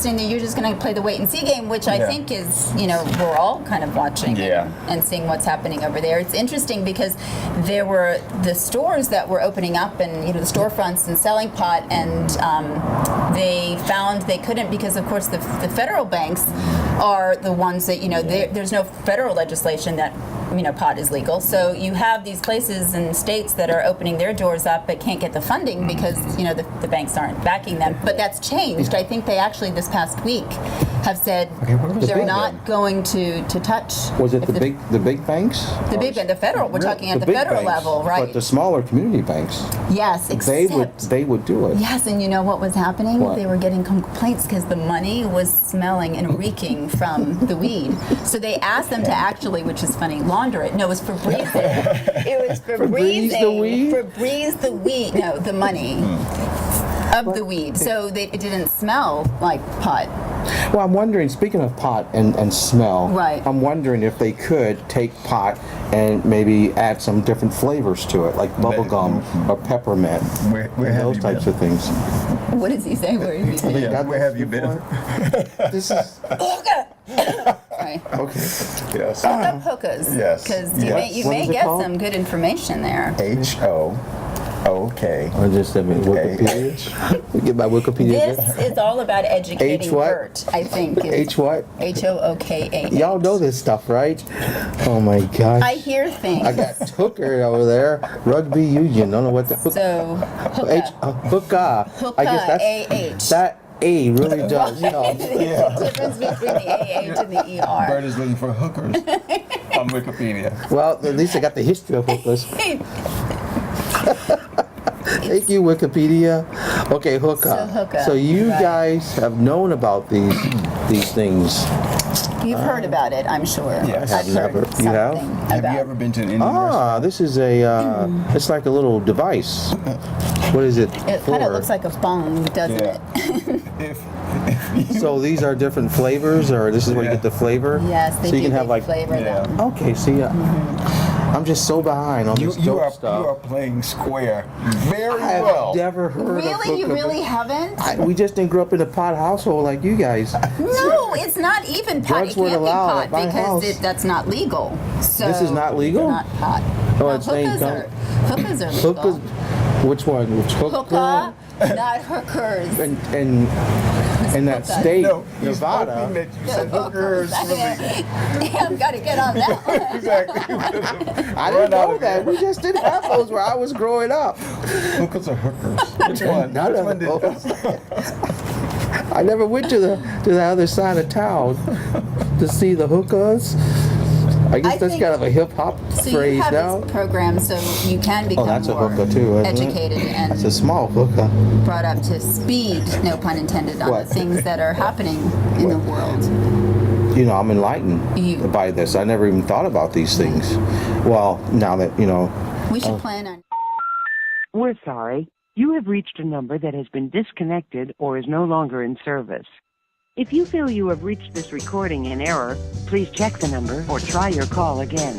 interesting that you're just going to play the wait and see game, which I think is, we're all kind of watching and seeing what's happening over there. It's interesting because there were the stores that were opening up and, the storefronts and selling pot, and they found they couldn't because, of course, the federal banks are the ones that, there's no federal legislation that pot is legal. So you have these places and states that are opening their doors up but can't get the funding because, the banks aren't backing them. But that's changed. I think they actually this past week have said they're not going to touch. Was it the big banks? The federal. We're talking at the federal level, right? But the smaller community banks. Yes, except they would do it. Yes, and you know what was happening? What? They were getting complaints because the money was smelling and reeking from the weed. So they asked them to actually, which is funny, launder it. No, it was for breathing. It was for breathing. The weed? For breathe the weed. No, the money of the weed. So it didn't smell like pot. Well, I'm wondering, speaking of pot and smell, right. I'm wondering if they could take pot and maybe add some different flavors to it, like bubblegum or peppermint, those types of things. What does he say? Where is he? Where have you been? This is... Sorry. Okay. Yes. Look up hookahs. Yes. Because Yes. you may get called? some good information there. HOOK. Or just Wikipedia. Get my Wikipedia. This is all about educating H what? Bert, I think. H what? HOOKA. Y'all know this stuff, right? Oh my gosh. I hear things. I got hooker over there. Rugby union. Don't know what the So, hookah. Hookah. Hookah, I guess that's AH. that A really does help. The difference between the AH and the ER. Bert is looking for hookers on Wikipedia. Well, at least I got the history of hookers. Thank you, Wikipedia. Okay, hookah. So hookah, So you right. guys have known about these things. You've heard about it, I'm sure. Yes. I've heard Never. You have? something Have about you ever been to an Indian restaurant? This is a, it's like a little device. What is it It for? kind of looks like a bong, doesn't it? So these are different flavors, or this is where you get the flavor? Yes, they so you do can have like flavor them. Okay, see, I'm just so behind on this dope you stuff. are playing square very I've well. never heard of Really? You hookah. really haven't? We just didn't grow up in a pot household like you guys. No, it's not even pot. Drugs It can't weren't be allowed pot at my because house. that's not legal. So This is not legal? Not pot. Oh, No, it's saying hookahs are legal. Hookahs. Which one? Which Hookah, not hookers. And that hookah. state, No, he's Nevada. hoping that you said hookers. Damn, gotta get on that one. Exactly. I didn't know that. We just didn't have those where I was growing up. Hookers or hookers? Which one? None Which of one did them. I never went to the other side of town to see the hookahs. I guess that's kind of a hip hop So phrase you have now. this program so you can become That's a more hookah too, isn't it? educated and That's a small hookah. brought up to speed, no pun intended, on What? the things that are happening in the world. I'm enlightened by this. I never even thought about these things. Well, now that, We should plan on... We're sorry. You have reached a number that has been disconnected or is no longer in service. If you feel you have reached this recording in error, please check the number or try your call again.